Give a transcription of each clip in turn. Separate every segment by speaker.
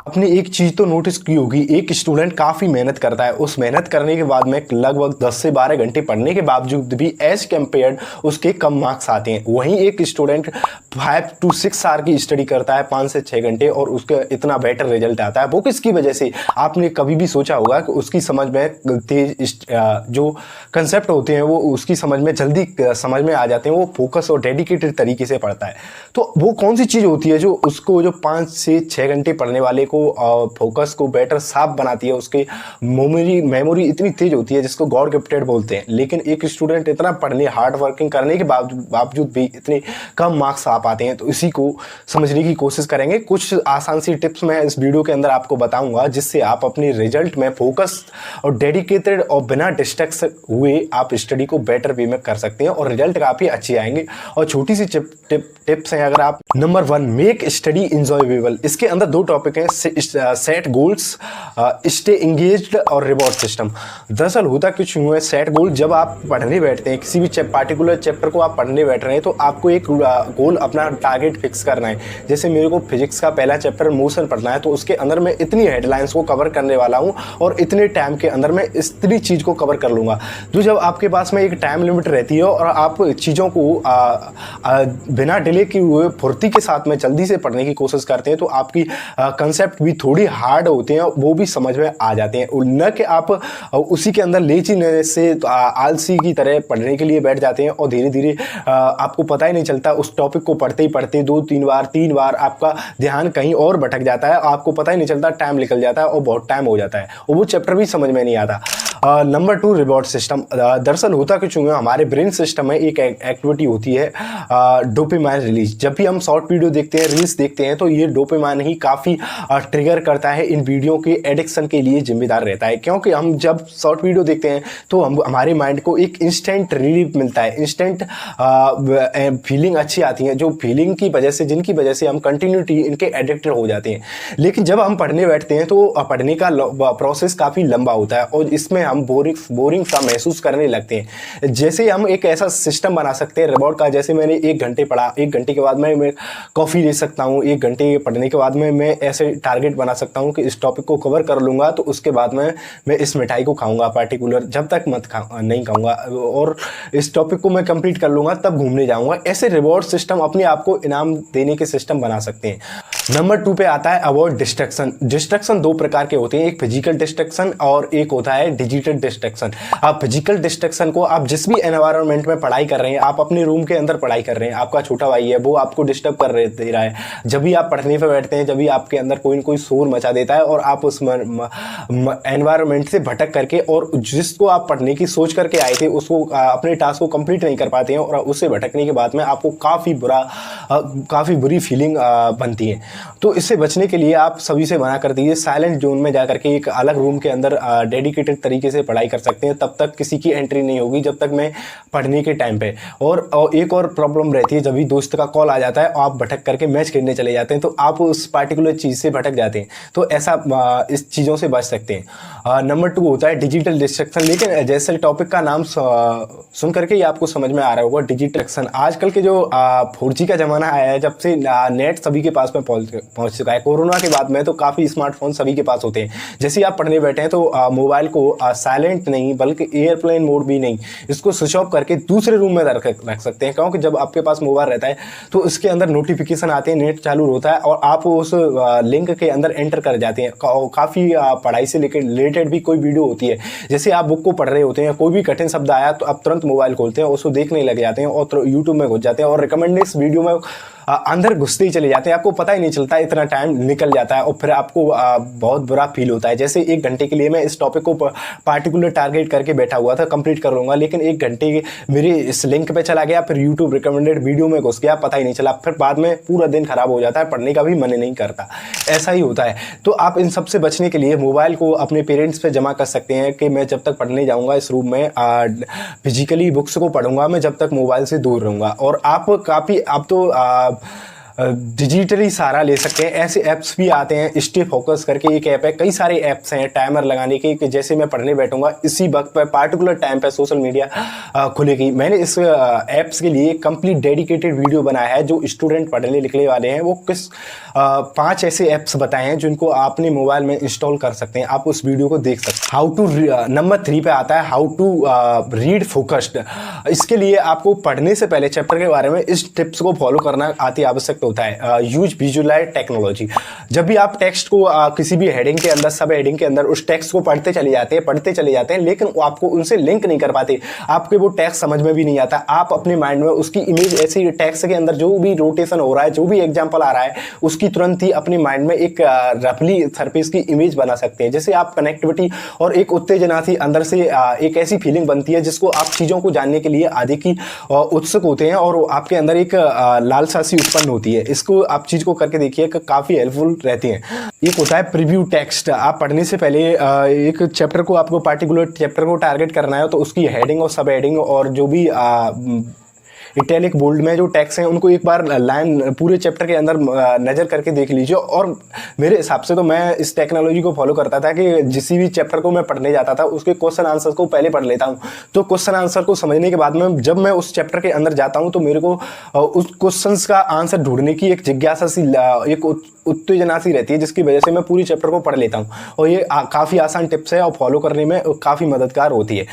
Speaker 1: आपने एक चीज तो नोटिस की होगी, एक स्टूडेंट काफी मेहनत करता है, उस मेहनत करने के बाद में लगभग 10 से 12 घंटे पढ़ने के बावजूद भी एज कंपेयर्ड उसके कम मार्क्स आते हैं। वहीं एक स्टूडेंट 5 to 6 आवर की स्टडी करता है, 5 से 6 घंटे, और उसका इतना बेटर रिजल्ट आता है। वो किसकी वजह से? आपने कभी भी सोचा होगा कि उसकी समझ में तेज जो कंसेप्ट होते हैं वो उसकी समझ में जल्दी समझ में आ जाते हैं, वो फोकस और डेडिकेटेड तरीके से पढ़ता है। तो वो कौन सी चीज होती है जो उसको, जो 5 से 6 घंटे पढ़ने वाले को फोकस को बेटर साफ बनाती है? उसकी मेमोरी इतनी तेज होती है जिसको गॉड गिफ्टेड बोलते हैं। लेकिन एक स्टूडेंट इतना पढ़ने, हार्ड वर्किंग करने के बावजूद भी इतने कम मार्क्स आ पाते हैं। तो इसी को समझने की कोशिश करेंगे। कुछ आसान सी टिप्स मैं इस वीडियो के अंदर आपको बताऊंगा जिससे आप अपने रिजल्ट में फोकस और डेडिकेटेड और बिना डिस्ट्रैक्ट हुए आप स्टडी को बेटर वे में कर सकते हैं और रिजल्ट काफी अच्छे आएंगे। और छोटी सी टिप्स हैं अगर आप। Number 1, make study enjoyable. इसके अंदर 2 टॉपिक हैं, सेट गोल्स, स्टे इंगेज्ड और रिवॉर्ड सिस्टम। दरअसल होता कुछ यूं है, सेट गोल, जब आप पढ़ने बैठते हैं, किसी भी पार्टिकुलर चैप्टर को आप पढ़ने बैठ रहे हैं, तो आपको एक गोल, अपना टारगेट फिक्स करना है। जैसे मेरे को फिजिक्स का पहला चैप्टर मोशन पढ़ना है, तो उसके अंदर मैं इतनी हेडलाइंस को कवर करने वाला हूं और इतने टाइम के अंदर मैं इतनी चीज को कवर कर लूंगा। तो जब आपके पास में एक टाइम लिमिट रहती है और आप चीजों को बिना डिले किए हुए फुर्ती के साथ में जल्दी से पढ़ने की कोशिश करते हैं, तो आपकी कंसेप्ट भी थोड़ी हार्ड होते हैं, वो भी समझ में आ जाते हैं। न कि आप उसी के अंदर लेजीनेस से आलसी की तरह पढ़ने के लिए बैठ जाते हैं और धीरे धीरे आपको पता ही नहीं चलता, उस टॉपिक को पढ़ते ही पढ़ते 2-3 बार आपका ध्यान कहीं और भटक जाता है, आपको पता ही नहीं चलता, टाइम निकल जाता है और बहुत टाइम हो जाता है और वो चैप्टर भी समझ में नहीं आता। Number 2, reward system. दरअसल होता कुछ है, हमारे ब्रेन सिस्टम में एक एक्टिविटी होती है डोपामाइन रिलीज। जब भी हम शॉर्ट वीडियो देखते हैं, रील्स देखते हैं, तो ये डोपामाइन ही काफ़ी ट्रिगर करता है, इन वीडियो के एडिक्शन के लिए जिम्मेदार रहता है। क्योंकि हम जब शॉर्ट वीडियो देखते हैं तो हमारे माइंड को एक इंस्टेंट रिलीफ मिलता है, इंस्टेंट फीलिंग अच्छी आती है, जो फीलिंग की वजह से, जिनकी वजह से हम कंटिन्यूटी इनके एडिक्टेड हो जाते हैं। लेकिन जब हम पढ़ने बैठते हैं तो पढ़ने का प्रोसेस काफ़ी लंबा होता है और इसमें हम बोरिंग सा महसूस करने लगते हैं। जैसे हम एक ऐसा सिस्टम बना सकते हैं रिवॉर्ड का, जैसे मैंने 1 घंटे पढ़ा, 1 घंटे के बाद मैं कॉफ़ी ले सकता हूँ, 1 घंटे पढ़ने के बाद में मैं ऐसे टारगेट बना सकता हूँ कि इस टॉपिक को कवर कर लूँगा, तो उसके बाद में मैं इस मिठाई को खाऊंगा पर्टिकुलर, जब तक नहीं खाऊंगा, और इस टॉपिक को मैं कंप्लीट कर लूँगा तब घूमने जाऊँगा। ऐसे रिवॉर्ड सिस्टम अपने आप को इनाम देने के सिस्टम बना सकते हैं। नंबर 2 पे आता है अवॉइड डिस्ट्रैक्शन। डिस्ट्रैक्शन 2 प्रकार के होते हैं, एक फिजिकल डिस्ट्रैक्शन और एक होता है डिजिटल डिस्ट्रैक्शन। आप फिजिकल डिस्ट्रैक्शन को, आप जिस भी एनवायरनमेंट में पढ़ाई कर रहे हैं, आप अपने रूम के अंदर पढ़ाई कर रहे हैं, आपका छोटा भाई है वो आपको डिस्टर्ब दे रहा है, जब भी आप पढ़ने पे बैठते हैं, जब भी आपके अंदर कोई न कोई शोर मचा देता है और आप उस एनवायरनमेंट से भटक करके और जिसको आप पढ़ने की सोच करके आए थे उसको, अपने टास्क को कंप्लीट नहीं कर पाते हैं और उससे भटकने के बाद में आपको काफ़ी बुरी फीलिंग बनती है। तो इससे बचने के लिए आप सभी से मना कर दीजिए, साइलेंट जोन में जाकर के एक अलग रूम के अंदर डेडिकेटेड तरीके से पढ़ाई कर सकते हैं, तब तक किसी की एंट्री नहीं होगी जब तक मैं पढ़ने के टाइम पे। और एक और प्रॉब्लम रहती है, जब भी दोस्त का कॉल आ जाता है आप भटक करके मैच खेलने चले जाते हैं, तो आप उस पार्टिकुलर चीज़ से भटक जाते हैं, तो ऐसा इस चीज़ों से बच सकते हैं। नंबर 2 होता है डिजिटल डिस्ट्रैक्शन। लेकिन जैसे टॉपिक का नाम सुन करके ही आपको समझ में आ रहा होगा, डिजिटल। आजकल के जो 4G का ज़माना आया है, जब से नेट सभी के पास में पहुंच चुका है, कोरोना के बाद में तो काफ़ी स्मार्टफोन सभी के पास होते हैं। जैसे ही आप पढ़ने बैठे हैं तो मोबाइल को साइलेंट नहीं बल्कि एयरप्लेन मोड भी नहीं, इसको स्विच ऑफ करके दूसरे रूम में रख सकते हैं। क्योंकि जब आपके पास मोबाइल रहता है तो इसके अंदर नोटिफिकेशन आते हैं, नेट चालू होता है और आप उस लिंक के अंदर एंटर कर जाते हैं। काफ़ी पढ़ाई से रिलेटेड भी कोई वीडियो होती है, जैसे आप बुक को पढ़ रहे होते हैं, कोई भी कठिन शब्द आया तो आप तुरंत मोबाइल खोलते हैं, उसको देखने लग जाते हैं और यूट्यूब में घुस जाते हैं और रिकमेंडेड वीडियो में अंदर घुसते ही चले जाते हैं, आपको पता ही नहीं चलता, इतना टाइम निकल जाता है और फिर आपको बहुत बुरा फील होता है। जैसे 1 घंटे के लिए मैं इस टॉपिक को पार्टिकुलर टारगेट करके बैठा हुआ था, कंप्लीट कर लूँगा, लेकिन 1 घंटे मेरे इस लिंक पे चला गया, फिर यूट्यूब रिकमेंडेड वीडियो में घुस गया, पता ही नहीं चला, फिर बाद में पूरा दिन खराब हो जाता है, पढ़ने का भी मन नहीं करता, ऐसा ही होता है। तो आप इन सब से बचने के लिए मोबाइल को अपने पेरेंट्स पे जमा कर सकते हैं कि मैं जब तक पढ़ने जाऊँगा इस रूम में फिजिकली बुक्स को पढ़ूंगा, मैं जब तक मोबाइल से दूर रहूँगा। और आप काफ़ी, अब तो डिजिटली सहारा ले सकते हैं। ऐसे ऐप्स भी आते हैं, स्टे फोकस करके एक ऐप है, कई सारे ऐप्स हैं टाइमर लगाने के कि जैसे मैं पढ़ने बैठूंगा इसी वक्त पर पार्टिकुलर टाइम पर सोशल मीडिया खुलेगी। मैंने इस ऐप्स के लिए कंप्लीट डेडिकेटेड वीडियो बनाया है। जो स्टूडेंट पढ़ने लिखने वाले हैं वो 5 ऐसे ऐप्स बताए हैं जिनको आपने मोबाइल में इंस्टॉल कर सकते हैं। आप उस वीडियो को देख सकते हैं। हाउ टू नंबर 3 पे आता है हाउ टू रीड फोकस्ड। इसके लिए आपको पढ़ने से पहले चैप्टर के बारे में इस टिप्स को फॉलो करना अति आवश्यक होता है। Use visualise technology. जब भी आप टेक्स्ट को किसी भी हेडिंग के अंदर, सब हेडिंग के अंदर उस टेक्स्ट को पढ़ते चले जाते हैं लेकिन आपको उनसे लिंक नहीं कर पाते, आपके वो टेक्स्ट समझ में भी नहीं आता। आप अपने माइंड में उसकी इमेज ऐसे टेक्स्ट के अंदर जो भी रोटेशन हो रहा है, जो भी एग्जांपल आ रहा है, उसकी तुरंत ही अपने माइंड में एक रफली सरफेस की इमेज बना सकते हैं। जैसे आप कनेक्टिविटी और एक उत्तेजना थी अंदर से एक ऐसी फीलिंग बनती है जिसको आप चीज़ों को जानने के लिए आगे की उत्सुक होते हैं और आपके अंदर एक लालसा सी उत्पन्न होती है। इसको आप चीज़ को करके देखिए, काफ़ी हेल्पफुल रहती हैं। एक होता है प्रीव्यू टेक्स्ट। आप पढ़ने से पहले एक चैप्टर को, आपको पार्टिकुलर चैप्टर को टारगेट करना है तो उसकी हेडिंग और सब हेडिंग और जो भी इटैलिक बोल्ड में जो टेक्स्ट हैं उनको एक बार लाइन पूरे चैप्टर के अंदर नज़र करके देख लीजिए। और मेरे हिसाब से तो मैं इस टेक्नोलॉजी को फॉलो करता था कि जिस भी चैप्टर को मैं पढ़ने जाता था उसके क्वेश्चन आंसर को पहले पढ़ लेता हूँ। तो क्वेश्चन आंसर को समझने के बाद में जब मैं उस चैप्टर के अंदर जाता हूँ तो मेरे को उस क्वेश्चन का आंसर ढूंढने की एक जिज्ञासा सी, एक उत्तेजना सी रहती है जिसकी वजह से मैं पूरी चैप्टर को पढ़ लेता हूँ। और ये काफ़ी आसान टिप्स है और फॉलो करने में काफ़ी मददगार होती है।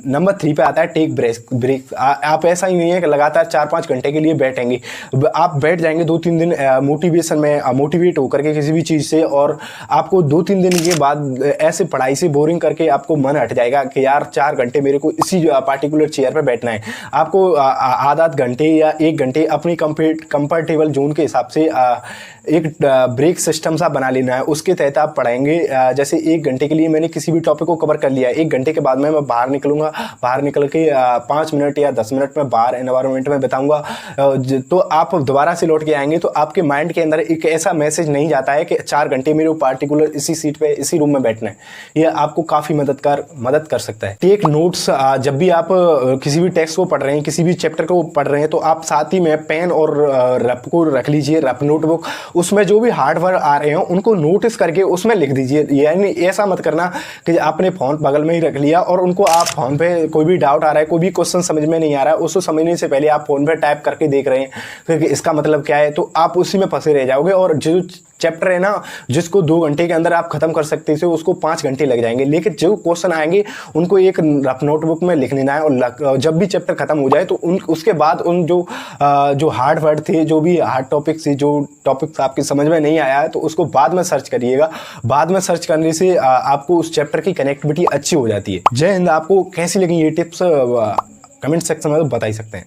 Speaker 1: नंबर 3 पे आता है टेक ब्रेक। आप ऐसा ही नहीं है कि लगातार 4-5 घंटे के लिए बैठेंगे। आप बैठ जाएंगे 2-3 दिन मोटिवेशन में मोटिवेट होकर के किसी भी चीज़ से, और आपको 2-3 दिन के बाद ऐसे पढ़ाई से बोरिंग करके आपको मन हट जाएगा कि यार 4 घंटे मेरे को इसी पार्टिकुलर चेयर पर बैठना है। आपको आधा घंटे या 1 घंटे अपनी कंफर्टेबल जोन के हिसाब से एक ब्रेक सिस्टम सा बना लेना है। उसके तहत आप पढ़ाएंगे। जैसे 1 घंटे के लिए मैंने किसी भी टॉपिक को कवर कर लिया, 1 घंटे के बाद में मैं बाहर निकलूंगा, बाहर निकल के 5 मिनट या 10 मिनट में बाहर एनवायरनमेंट में बिताऊंगा। तो आप दोबारा से लौट के आएंगे तो आपके माइंड के अंदर एक ऐसा मैसेज नहीं जाता है कि 4 घंटे मेरे पार्टिकुलर इसी सीट पे इसी रूम में बैठना है। यह आपको काफ़ी मदद कर सकता है। Take notes. जब भी आप किसी भी टेक्स्ट को पढ़ रहे हैं, किसी भी चैप्टर को पढ़ रहे हैं तो आप साथ ही में पेन और रफ को रख लीजिए, रफ नोटबुक। उसमें जो भी हार्ड वर्ड आ रहे हो उनको नोटिस करके उसमें लिख दीजिए। यानी ऐसा मत करना कि आपने फ़ोन बगल में ही रख लिया और उनको आप फ़ोन पे कोई भी डाउट आ रहा है, कोई भी क्वेश्चन समझ में नहीं आ रहा है, उसको समझने से पहले आप फ़ोन पे टाइप करके देख रहे हैं कि इसका मतलब क्या है, तो आप उसी में फंसे रह जाओगे। और जो चैप्टर है ना जिसको 2 घंटे के अंदर आप खत्म कर सकते थे उसको 5 घंटे लग जाएंगे। लेकिन जो क्वेश्चन आएंगे उनको एक रफ नोटबुक में लिख लेना है और जब भी चैप्टर खत्म हो जाए तो उसके बाद उन जो हार्ड वर्ड थे, जो भी हार्ड टॉपिक्स थे, जो टॉपिक्स आपकी समझ में नहीं आया है तो उसको बाद में सर्च करिएगा। बाद में सर्च करने से आपको उस चैप्टर की कनेक्टिविटी अच्छी हो जाती है। जय हिंद। आपको कैसी लगी ये टिप्स कमेंट सेक्शन में बता ही सकते हैं।